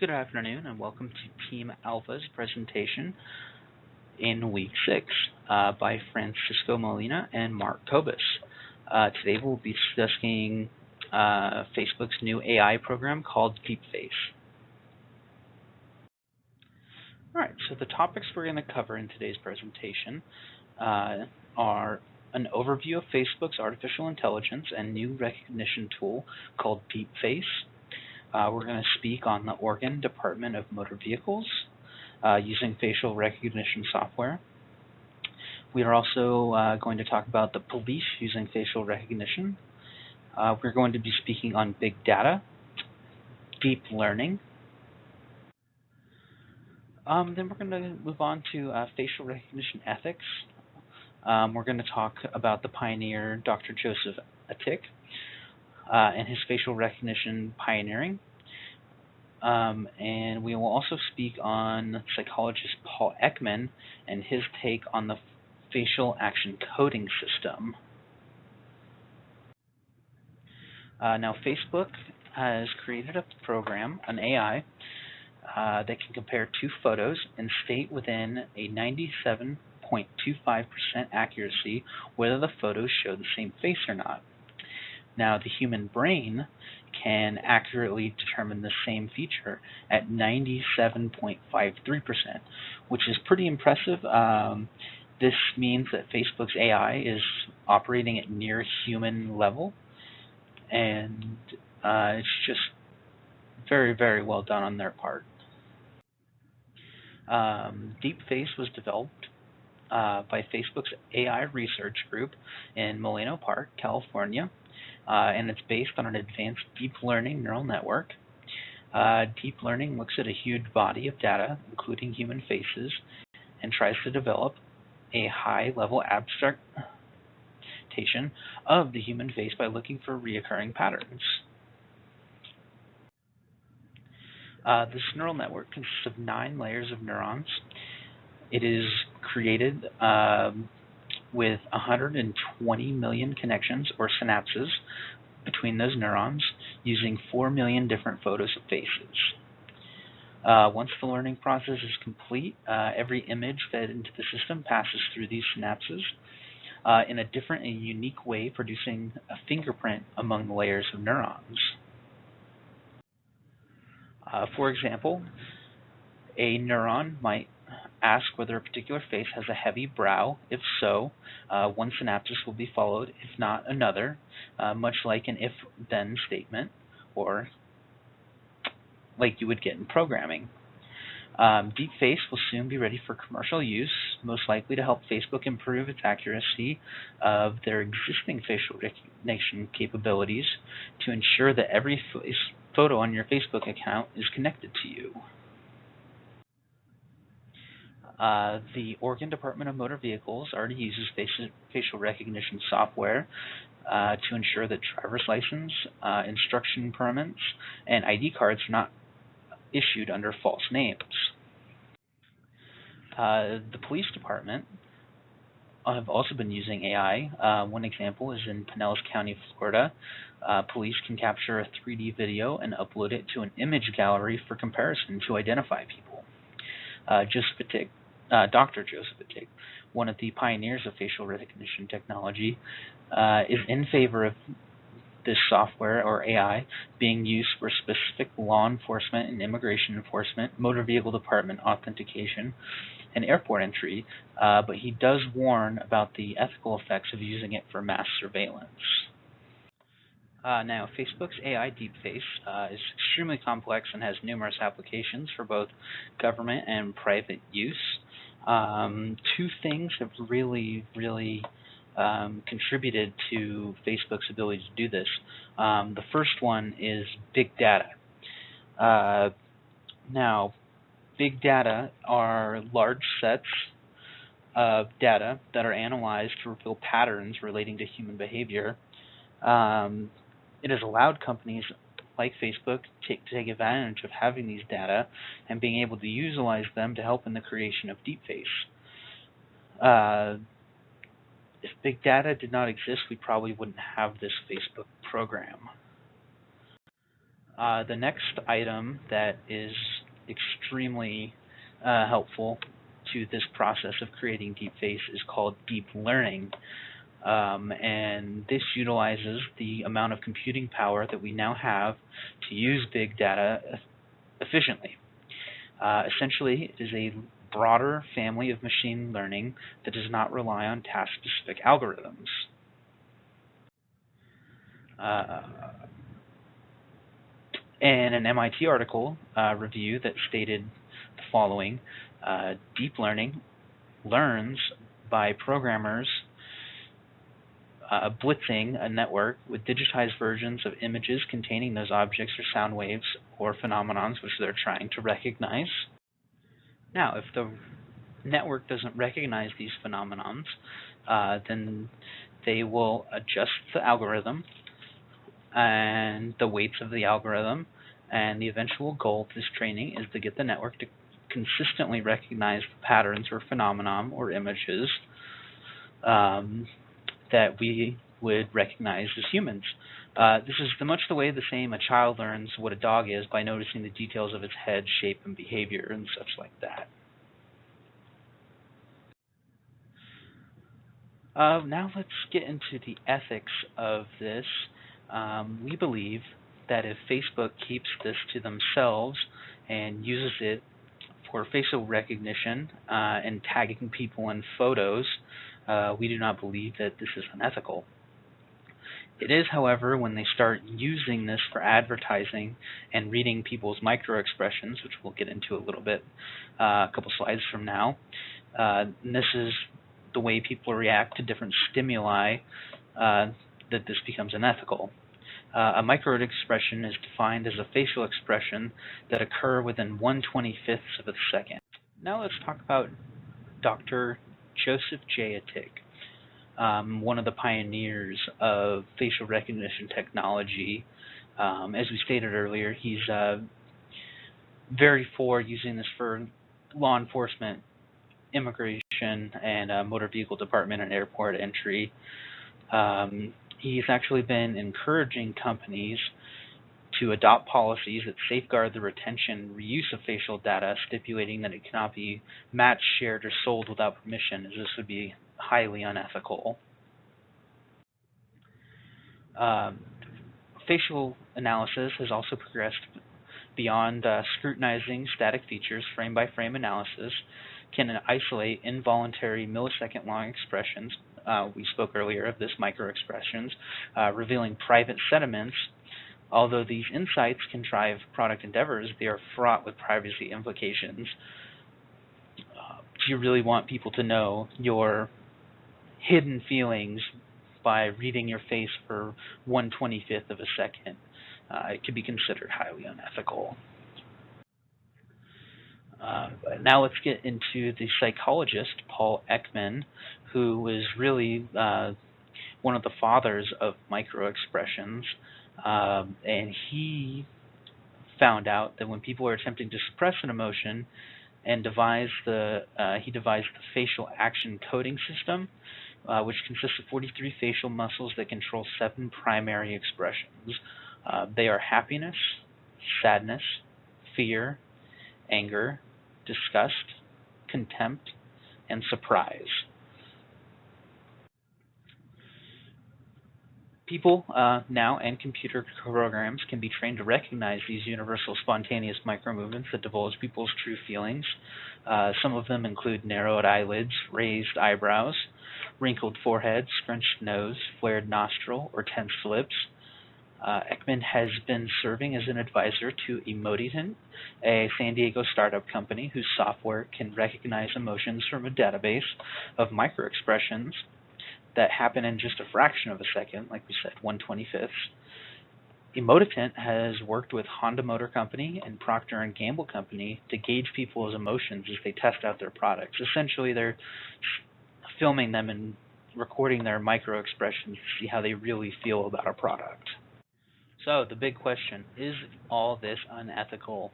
Good afternoon and welcome to Team Alpha's presentation in week 6 by Francisco Molina and Mark Kobus. Today we'll be discussing Facebook's new AI program called DeepFace. Alright, so the topics we're going to cover in today's presentation are an overview of Facebook's artificial intelligence and new recognition tool called DeepFace. We're going to speak on the Oregon Department of Motor Vehicles using facial recognition software. We are also going to talk about the police using facial recognition. We're going to be speaking on big data, deep learning. Then we're going to move on to facial recognition ethics. We're going to talk about the pioneer Dr. Joseph Attic and his facial recognition pioneering. And we will also speak on psychologist Paul Ekman and his take on the facial action coding system. Now, Facebook has created a program, an AI, that can compare two photos and state within a 97.25% accuracy whether the photos show the same face or not. Now, the human brain can accurately determine the same feature at 97.53%, which is pretty impressive. This means that Facebook's AI is operating at near human level, and it's just very, very well done on their part. DeepFace was developed by Facebook's AI research group in Molino Park, California. And it's based on an advanced deep learning neural network. Deep learning looks at a huge body of data, including human faces, and tries to develop a high-level abstraction of the human face by looking for recurring patterns. This neural network consists of 9 layers of neurons. It is created with 120 million connections or synapses between those neurons using 4 million different photos of faces. Once the learning process is complete, every image fed into the system passes through these synapses in a different and unique way, producing a fingerprint among the layers of neurons. For example, a neuron might ask whether a particular face has a heavy brow. If so, one synapse will be followed, if not another, much like an if-then statement, or like you would get in programming. DeepFace will soon be ready for commercial use, most likely to help Facebook improve its accuracy of their existing facial recognition capabilities to ensure that every photo on your Facebook account is connected to you. The Oregon Department of Motor Vehicles already uses facial recognition software to ensure that driver's license, instruction permits, and ID cards are not issued under false names. The police department have also been using AI. One example is in Pinellas County, Florida. Police can capture a 3D video and upload it to an image gallery for comparison to identify people. Dr. Joseph Attic, one of the pioneers of facial recognition technology, is in favor of this software or AI being used for specific law enforcement and immigration enforcement, motor vehicle department authentication, and airport entry, but he does warn about the ethical effects of using it for mass surveillance. Now, Facebook's AI DeepFace is extremely complex and has numerous applications for both government and private use. Two things have really contributed to Facebook's ability to do this. The first one is big data. Now, big data are large sets of data that are analyzed to reveal patterns relating to human behavior. It has allowed companies like Facebook to take advantage of having these data and being able to utilize them to help in the creation of DeepFace. If big data did not exist, we probably wouldn't have this Facebook program. The next item that is extremely helpful to this process of creating deepfakes is called deep learning. And this utilizes the amount of computing power that we now have to use big data efficiently. Essentially, it is a broader family of machine learning that does not rely on task-specific algorithms. In an MIT article review that stated the following, deep learning learns by programmers blitzing a network with digitized versions of images containing those objects or sound waves or phenomenons which they're trying to recognize. Now, if the network doesn't recognize these phenomenons, then they will adjust the algorithm and the weights of the algorithm, and the eventual goal of this training is to get the network to consistently recognize the patterns or phenomenon or images that we would recognize as humans. This is much the same a child learns what a dog is by noticing the details of its head, shape, and behavior and such like that. Now let's get into the ethics of this. We believe that if Facebook keeps this to themselves and uses it for facial recognition and tagging people in photos, we do not believe that this is unethical. It is, however, when they start using this for advertising and reading people's microexpressions, which we'll get into a little bit a couple slides from now. And this is the way people react to different stimuli that this becomes unethical. A microexpression is defined as a facial expression that occur within 1/25th of a second. Now let's talk about Dr. Joseph Jayatic, one of the pioneers of facial recognition technology. As we stated earlier, he's very for using this for law enforcement, immigration, and motor vehicle department and airport entry. He's actually been encouraging companies to adopt policies that safeguard the retention and reuse of facial data, stipulating that it cannot be matched, shared, or sold without permission, as this would be highly unethical. Facial analysis has also progressed beyond scrutinizing static features. Frame-by-frame analysis can isolate involuntary millisecond-long expressions. We spoke earlier of this microexpressions, revealing private sentiments. Although these insights can drive product endeavors, they are fraught with privacy implications. Do you really want people to know your hidden feelings by reading your face for 1/25th of a second? It could be considered highly unethical. Now let's get into the psychologist, Paul Ekman, who was really one of the fathers of microexpressions. And he found out that when people are attempting to suppress an emotion, and he devised the facial action coding system, which consists of 43 facial muscles that control 7 primary expressions. They are happiness, sadness, fear, anger, disgust, contempt, and surprise. People now and computer programs can be trained to recognize these universal spontaneous micromovements that divulge people's true feelings. Some of them include narrowed eyelids, raised eyebrows, wrinkled forehead, scrunched nose, flared nostril, or tensed lips. Ekman has been serving as an advisor to Emoticon, a San Diego startup company whose software can recognize emotions from a database of microexpressions that happen in just a fraction of a second, like we said, 1/25th. Emoticon has worked with Honda Motor Company and Procter & Gamble Company to gauge people's emotions as they test out their products. Essentially, they're filming them and recording their microexpressions to see how they really feel about a product. So the big question, is all this unethical?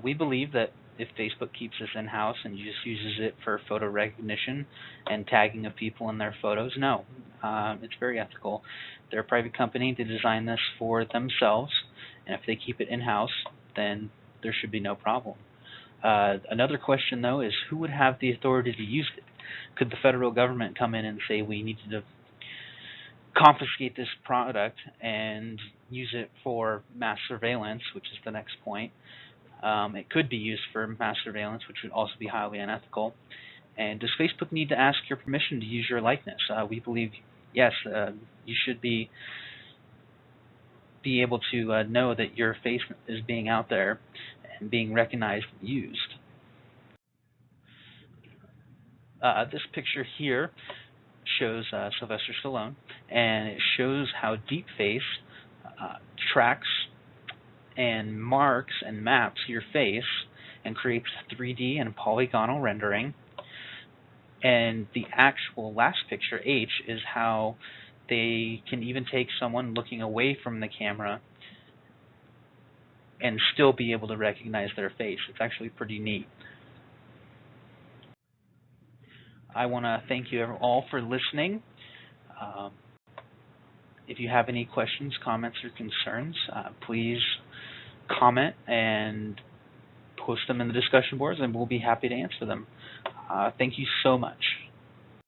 We believe that if Facebook keeps this in-house and just uses it for photo recognition and tagging of people in their photos, no. It's very ethical. They're a private company. They design this for themselves, and if they keep it in-house, then there should be no problem. Another question, though, is who would have the authority to use it? Could the federal government come in and say we need to confiscate this product and use it for mass surveillance, which is the next point? It could be used for mass surveillance, which would also be highly unethical. And does Facebook need to ask your permission to use your likeness? We believe, yes, you should be able to know that your face is being out there and being recognized and used. This picture here shows Sylvester Stallone, and it shows how deepface tracks and marks and maps your face and creates 3D and polygonal rendering. And the actual last picture, H, is how they can even take someone looking away from the camera and still be able to recognize their face. It's actually pretty neat. I want to thank you all for listening. If you have any questions, comments, or concerns, please comment and post them in the discussion boards, and we'll be happy to answer them. Thank you so much.